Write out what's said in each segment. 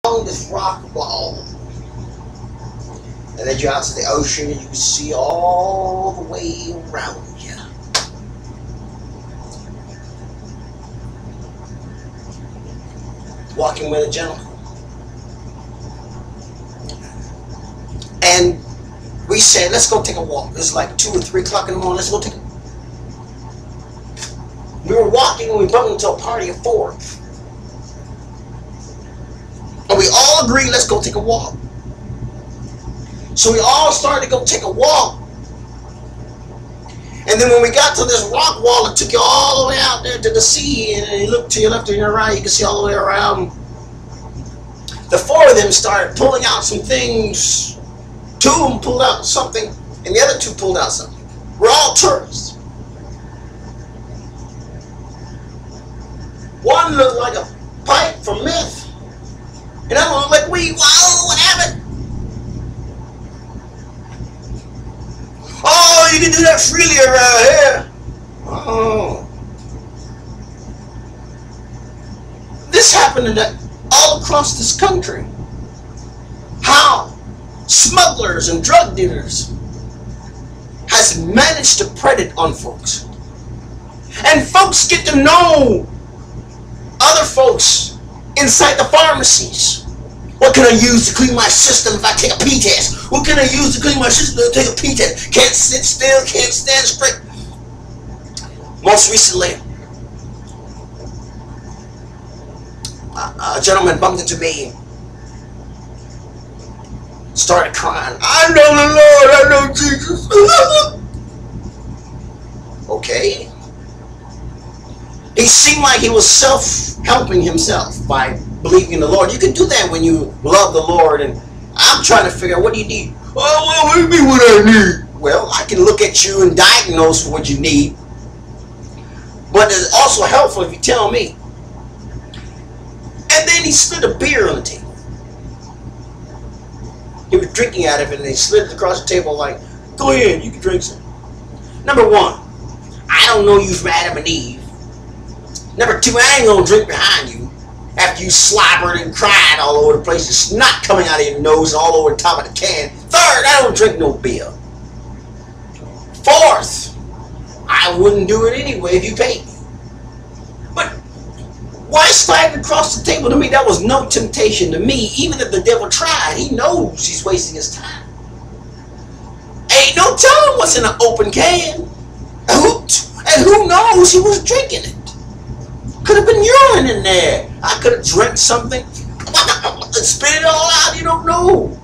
along this rock wall. And then you're out to the ocean and you can see all the way around you. Walking with a gentleman. And we said, let's go take a walk. It's like 2 or 3 o'clock in the morning. Let's go take a... We were walking and we bumped into a party of 4. And we all agreed, let's go take a walk. So we all started to go take a walk. And then when we got to this rock wall, it took you all the way out there to the sea. And you look to your left and your right, you can see all the way around. The 4 of them started pulling out some things. 2 of them pulled out something, and the other 2 pulled out something. We're all tourists. One looked like a pipe from meth. And the other one looked like weed. Wow, what happened? Oh, you can do that freely around here. Oh. This happened all across this country. How smugglers and drug dealers has managed to predate on folks. And folks get to know other folks inside the pharmacies. What can I use to clean my system if I take a pee test? What can I use to clean my system if I take a pee test? Can't sit still, can't stand straight. Most recently, a gentleman bumped into me, started crying. I know the Lord, I know Jesus. Okay. He seemed like he was self-helping himself by believing in the Lord. You can do that when you love the Lord. And I'm trying to figure out, what do you need? Oh, well, what do you mean what I need? Well, I can look at you and diagnose what you need. But it's also helpful if you tell me. And then he slid a beer on the table. He was drinking out of it and he slid it across the table like, go ahead, you can drink some. Number 1, I don't know you from Adam and Eve. Number 2, I ain't gonna drink behind you after you slobbered and cried all over the place. There's snot coming out of your nose and all over the top of the can. 3rd, I don't drink no beer. 4th, I wouldn't do it anyway if you paid me. But why slide it across the table? To me, that was no temptation to me. Even if the devil tried, he knows he's wasting his time. Ain't no telling what's in an open can. And who knows he was drinking it. Could have been urine in there. I could have drank something and spit it all out. You don't know.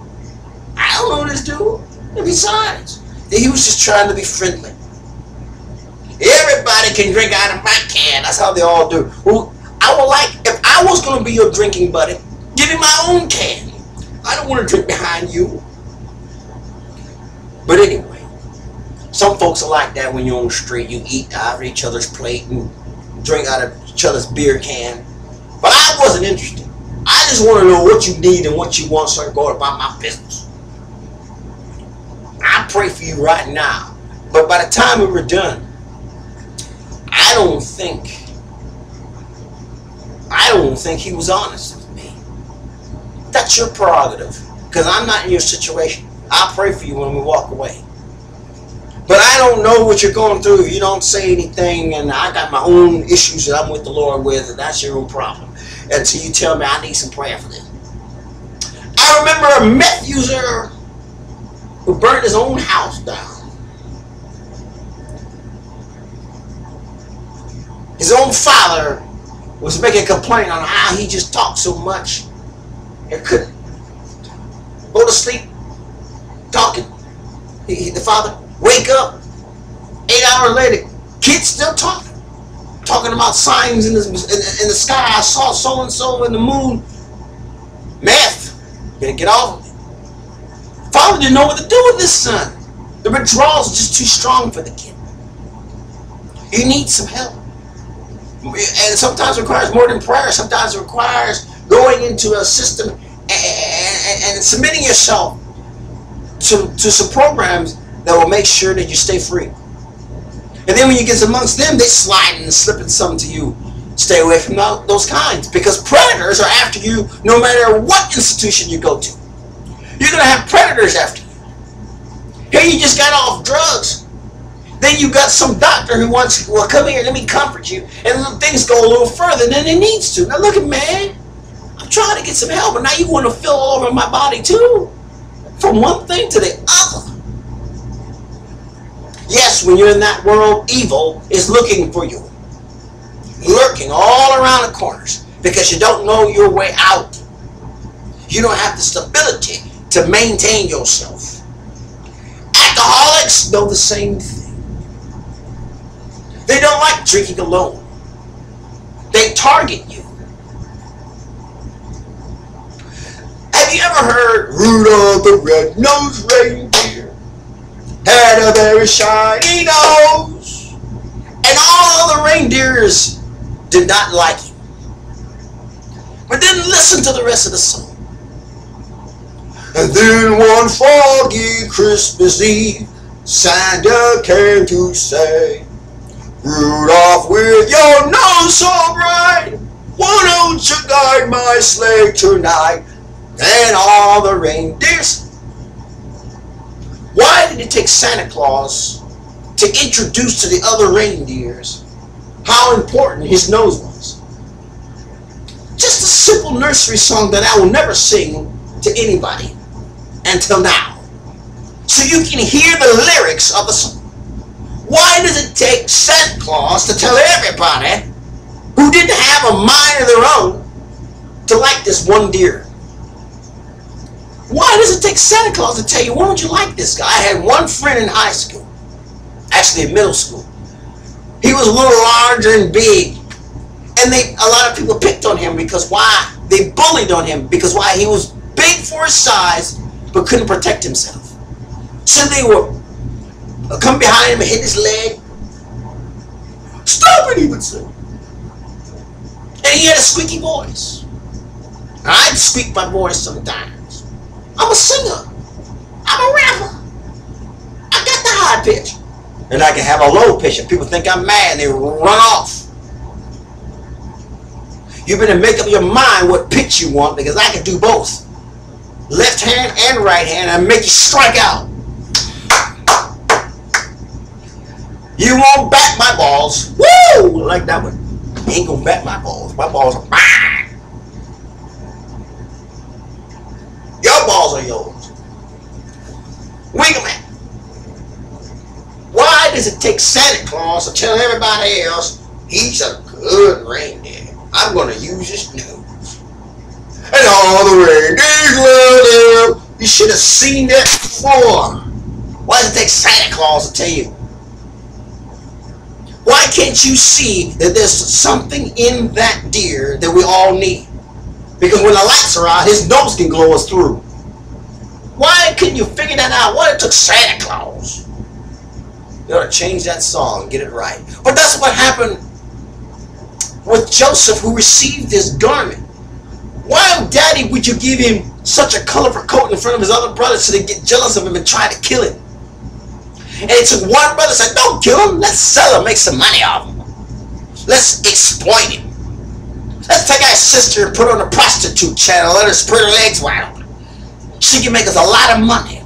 I don't know this dude. And besides, he was just trying to be friendly. Everybody can drink out of my can. That's how they all do. Well, I would like, if I was going to be your drinking buddy, give me my own can. I don't want to drink behind you. But anyway, some folks are like that when you're on the street. You eat out of each other's plate and drink out of each other's beer can. But I wasn't interested. I just want to know what you need and what you want so I can go about my business. I pray for you right now. But by the time we were done, I don't think he was honest with me. That's your prerogative, because I'm not in your situation. I'll pray for you when we walk away. But I don't know what you're going through if you don't say anything, and I got my own issues that I'm with the Lord with, and that's your own problem. Until you tell me I need some prayer for this. I remember a meth user who burned his own house down. His own father was making a complaint on how he just talked so much and couldn't go to sleep talking. The father wake up 8 hours later, kids still talking about signs in the sky. I saw so and so in the moon. Meth, gotta get off of it. Father didn't know what to do with his son. The withdrawals are just too strong for the kid. He needs some help. And sometimes it requires more than prayer. Sometimes it requires going into a system and submitting yourself to some programs that will make sure that you stay free. And then when you get amongst them, they sliding and slipping something to you. Stay away from those kinds, because predators are after you no matter what institution you go to. You're going to have predators after you. Here you just got off drugs. Then you got some doctor who wants, well, come here, let me comfort you. And things go a little further than it needs to. Now look at, man, I'm trying to get some help, but now you want to fill all over my body too. From one thing to the other. Yes, when you're in that world, evil is looking for you. Lurking all around the corners because you don't know your way out. You don't have the stability to maintain yourself. Alcoholics know the same thing. They don't like drinking alone. They target you. Have you ever heard Rudolph the Red-Nosed Reindeer had a very shiny nose, and all the reindeers did not like him? But then listen to the rest of the song. And then one foggy Christmas Eve, Santa came to say, Rudolph, with your nose so bright, why don't you guide my sleigh tonight? Then all the reindeers. Why did it take Santa Claus to introduce to the other reindeers how important his nose was? Just a simple nursery song that I will never sing to anybody until now. So you can hear the lyrics of the song. Why does it take Santa Claus to tell everybody who didn't have a mind of their own to like this one deer? Why does it take Santa Claus to tell you, why don't you like this guy? I had one friend in high school, actually in middle school. He was a little larger and big, and a lot of people picked on him because why? They bullied on him because why? He was big for his size, but couldn't protect himself. So they would come behind him and hit his leg. Stop it, he would say. And he had a squeaky voice. And I'd squeak my voice sometimes. I'm a singer. I'm a rapper. I got the high pitch. And I can have a low pitch and people think I'm mad and they run off. You better make up your mind what pitch you want, because I can do both. Left hand and right hand, and make you strike out. You won't bat my balls. Woo! I like that one. You ain't gonna bat my balls. My balls are mine. Your balls are yours. Wiggleman. Why does it take Santa Claus to tell everybody else he's a good reindeer? I'm gonna use his nose. And all the reindeers love him. You should have seen that before. Why does it take Santa Claus to tell you? Why can't you see that there's something in that deer that we all need? Because when the lights are out, his nose can glow us through. Why couldn't you figure that out? Why it took Santa Claus? You ought to change that song and get it right. But that's what happened with Joseph, who received this garment. Why, Daddy, would you give him such a colorful coat in front of his other brothers so they get jealous of him and try to kill him? And it took one brother said, don't kill him, let's sell him, make some money off him. Let's exploit him. Let's take our sister and put her on a prostitute channel, let her spread her legs wide open. She can make us a lot of money.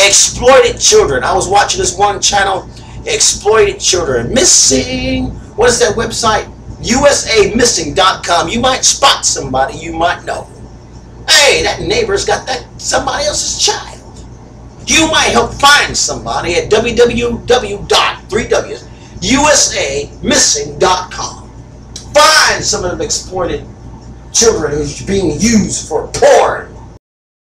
Exploited children. I was watching this one channel, exploited children. Missing, what is that website? USAmissing.com. You might spot somebody you might know. Hey, that neighbor's got that somebody else's child. You might help find somebody at www.usamissing.com. Find some of them exploited children who's being used for porn.